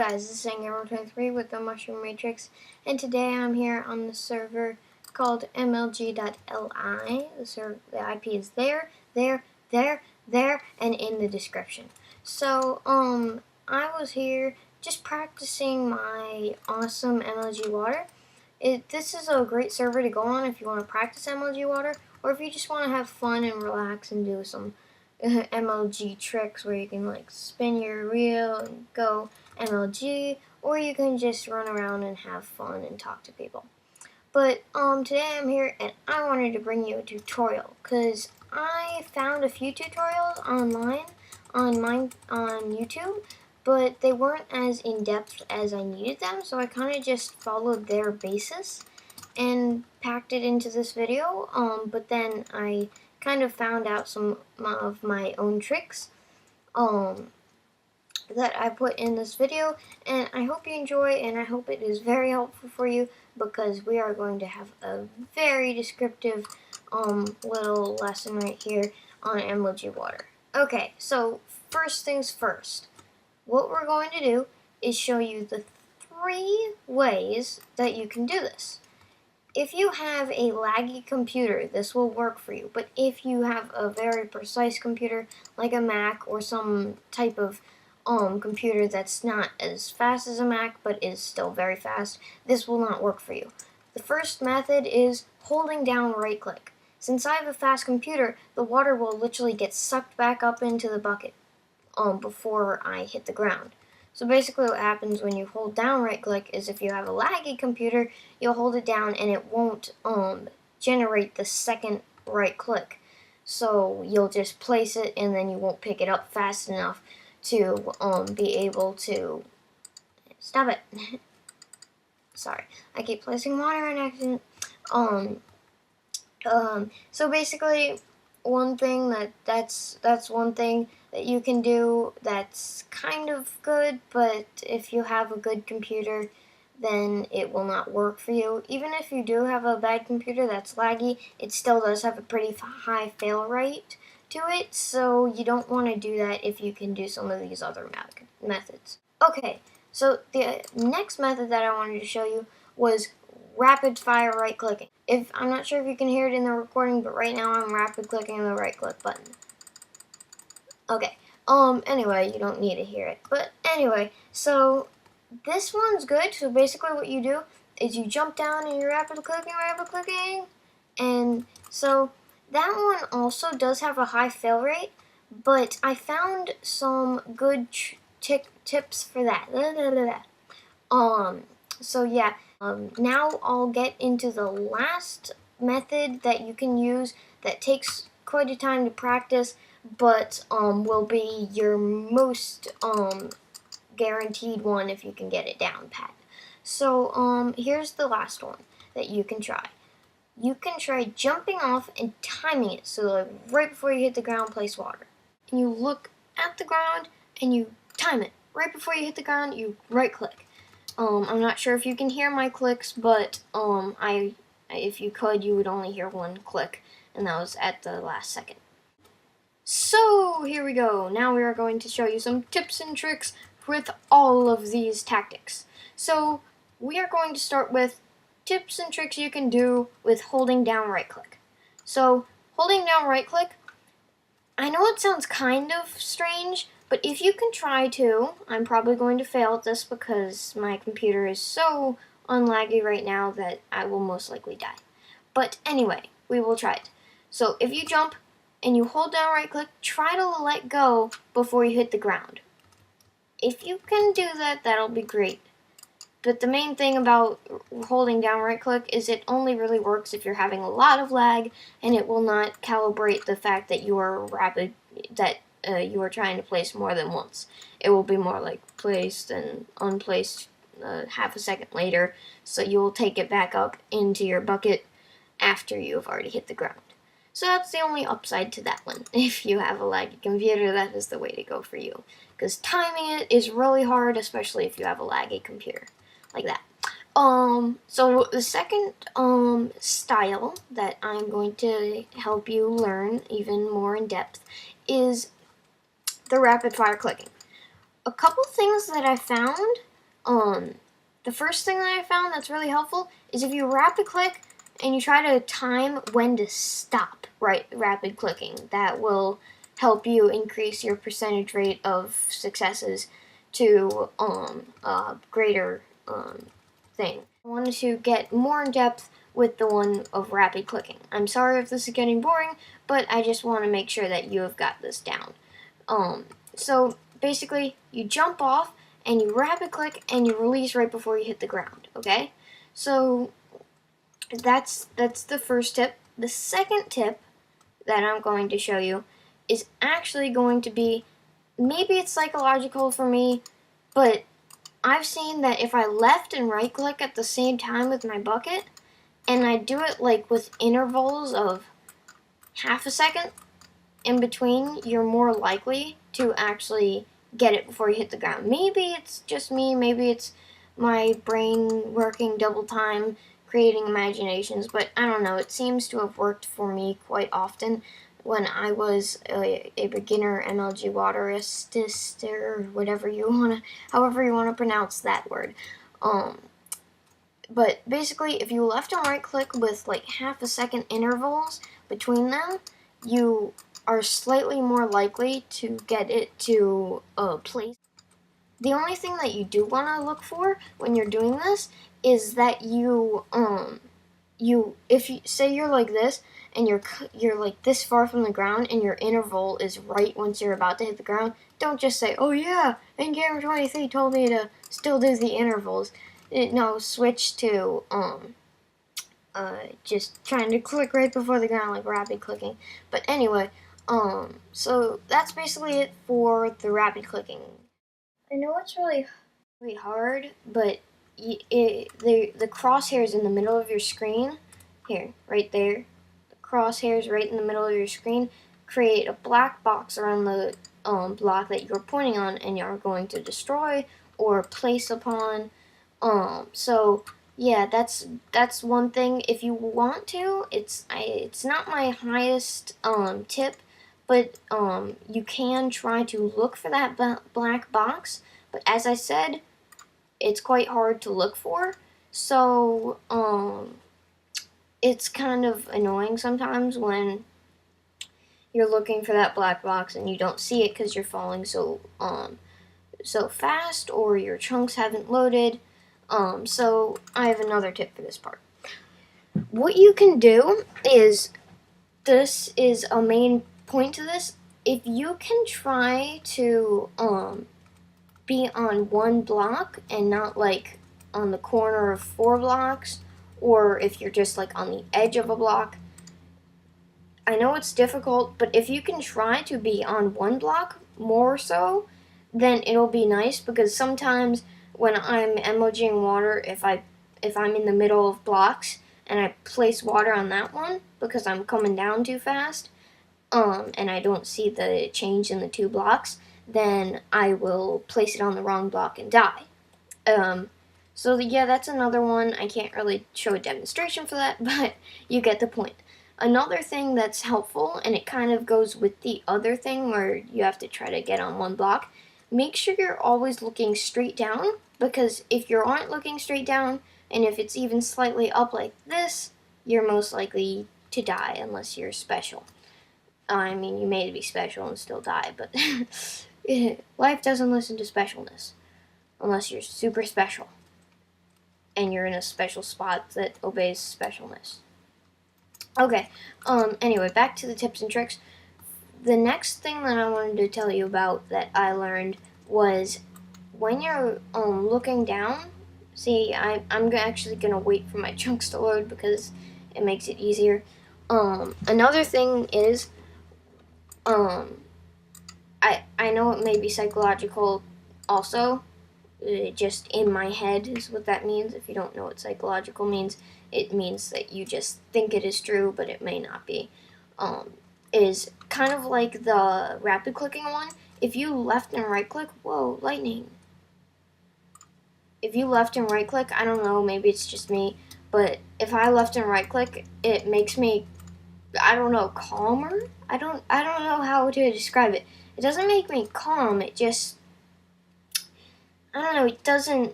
guys, this is Gamer23 with the Mushroom Matrix, and today I'm here on the server called mlg.li. The IP is there, and in the description. So, I was here just practicing my awesome Mlg Water. This is a great server to go on if you want to practice Mlg Water, or if you just want to have fun and relax and do some MLG tricks where you can like spin your reel and go MLG, or you can just run around and have fun and talk to people. But today I'm here and I wanted to bring you a tutorial because I found a few tutorials online on YouTube, but they weren't as in-depth as I needed them, so I kind of just followed their basis and packed it into this video. But then I kind of found out some of my own tricks that I put in this video, and I hope you enjoy, and I hope it is very helpful for you, because we are going to have a very descriptive little lesson right here on Mlg Water. Okay, so first things first, what we're going to do is show you the 3 ways that you can do this. If you have a laggy computer, this will work for you. But if you have a very precise computer, like a Mac or some type of computer that's not as fast as a Mac, but is still very fast, this will not work for you. The first method is holding down right-click. Since I have a fast computer, the water will literally get sucked back up into the bucket before I hit the ground. So basically what happens when you hold down right-click is if you have a laggy computer, you'll hold it down and it won't generate the second right-click. So you'll just place it and then you won't pick it up fast enough to be able to... Stop it. Sorry, I keep placing water on accident. So basically, one thing that's one thing that you can do that's kind of good, but if you have a good computer, then it will not work for you. Even if you do have a bad computer that's laggy, it still does have a pretty high fail rate to it, so you don't want to do that if you can do some of these other methods. Okay, so the next method that I wanted to show you was rapid fire right clicking. I'm not sure if you can hear it in the recording, but right now I'm rapid clicking the right click button. Okay, anyway, you don't need to hear it. But anyway, so this one's good. So basically what you do is you jump down and you're rapid clicking, and so that one also does have a high fail rate, but I found some good tips for that. So yeah, now I'll get into the last method that you can use that takes quite a time to practice, but will be your most guaranteed one if you can get it down pat. So here's the last one that you can try. You can try jumping off and timing it, so like right before you hit the ground, place water. And you look at the ground and you time it. Right before you hit the ground, you right click. I'm not sure if you can hear my clicks, but if you could, you would only hear one click, and that was at the last second. So here we go. Now we are going to show you some tips and tricks with all of these tactics. So we are going to start with tips and tricks you can do with holding down right click. So holding down right click, I know it sounds kind of strange, but if you can try to, I'm probably going to fail at this because my computer is so unlaggy right now that I will most likely die. But anyway, we will try it. So if you jump and you hold down right click, try to let go before you hit the ground. If you can do that, that'll be great. But the main thing about holding down right click is it only really works if you're having a lot of lag, and it will not calibrate the fact that you are you are trying to place more than once. It will be more like placed and unplaced half a second later, so you will take it back up into your bucket after you have already hit the ground. So that's the only upside to that one. If you have a laggy computer, that is the way to go for you, because timing it is really hard, especially if you have a laggy computer like that. So the second style that I'm going to help you learn even more in depth is the rapid fire clicking. A couple things that I found The first thing that I found that's really helpful is if you rapid click and you try to time when to stop rapid clicking. That will help you increase your percentage rate of successes to a greater thing. I wanted to get more in depth with the one of rapid clicking. I'm sorry if this is getting boring, but I just want to make sure that you have got this down. So basically, you jump off and you rapid click and you release right before you hit the ground. Okay, so that's the first tip. The second tip that I'm going to show you is actually going to be, maybe it's psychological for me, but I've seen that if I left and right click at the same time with my bucket, and I do it like with intervals of half a second in between, you're more likely to actually get it before you hit the ground. Maybe it's just me, maybe it's my brain working double time, creating imaginations, but I don't know, it seems to have worked for me quite often when I was a beginner Mlg Waterist, or whatever however you wanna pronounce that word. But basically, if you left and right click with like half a second intervals between them, you are slightly more likely to get it to a place. The only thing that you do want to look for when you're doing this is that if you say you're like this and you're like this far from the ground and your interval is right once you're about to hit the ground, don't just say, oh yeah, and Gamer 23 told me to still do the intervals. No, switch to just trying to click right before the ground, like rapid clicking. But anyway, so that's basically it for the rapid clicking. I know it's really hard, but the crosshairs in the middle of your screen, here, right there, the crosshairs right in the middle of your screen create a black box around the block that you're pointing on and you're going to destroy or place upon. So yeah, that's one thing. If you want to, it's not my highest tip, but you can try to look for that black box. But as I said, it's quite hard to look for. So it's kind of annoying sometimes when you're looking for that black box and you don't see it because you're falling so fast or your chunks haven't loaded. So I have another tip for this part. What you can do is, this is a main point to this, if you can try to be on one block and not like on the corner of 4 blocks, or if you're just like on the edge of a block. I know it's difficult, but if you can try to be on one block more so, then it'll be nice, because sometimes when I'm Mlging water, if I'm in the middle of blocks and I place water on that one because I'm coming down too fast, and I don't see the change in the 2 blocks, then I will place it on the wrong block and die. So yeah, that's another one. I can't really show a demonstration for that, but you get the point. Another thing that's helpful, and it kind of goes with the other thing where you have to try to get on one block, make sure you're always looking straight down, because if you aren't looking straight down, and if it's even slightly up like this, you're most likely to die unless you're special. I mean, you may be special and still die, but life doesn't listen to specialness unless you're super special and you're in a special spot that obeys specialness. Okay, anyway, back to the tips and tricks. The next thing that I wanted to tell you about that I learned was when you're looking down. See, I'm actually going to wait for my chunks to load because it makes it easier. Another thing is, I know it may be psychological also, just in my head is what that means. If you don't know what psychological means, it means that you just think it is true, but it may not be. Is kind of like the rapid clicking one. If you left and right click, whoa, lightning. If you left and right click, I don't know, maybe it's just me, but if I left and right click, it makes me, I don't know, calmer? I don't know how to describe it. It doesn't make me calm, it just, I don't know,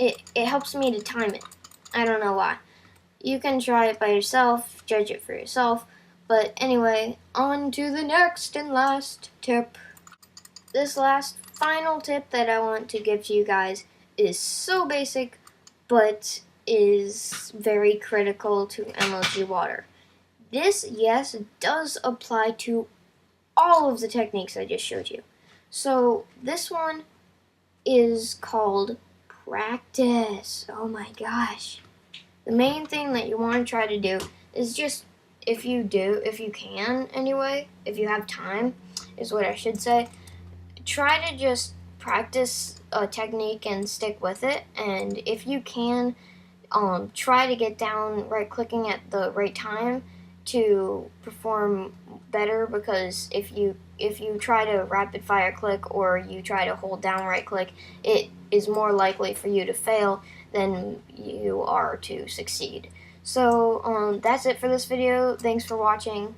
it helps me to time it. I don't know why. You can try it by yourself, judge it for yourself. But anyway, on to the next and last tip. This last final tip that I want to give to you guys is so basic, but is very critical to Mlg Water. This, yes, does apply to all of the techniques I just showed you. So this one is called practice. Oh my gosh. The main thing that you want to try to do is just, if you can anyway, if you have time, is what I should say, try to just practice a technique and stick with it. And if you can, try to get down right clicking at the right time to perform better, because if you try to rapid fire click or you try to hold down right click, it is more likely for you to fail than you are to succeed. So that's it for this video. Thanks for watching.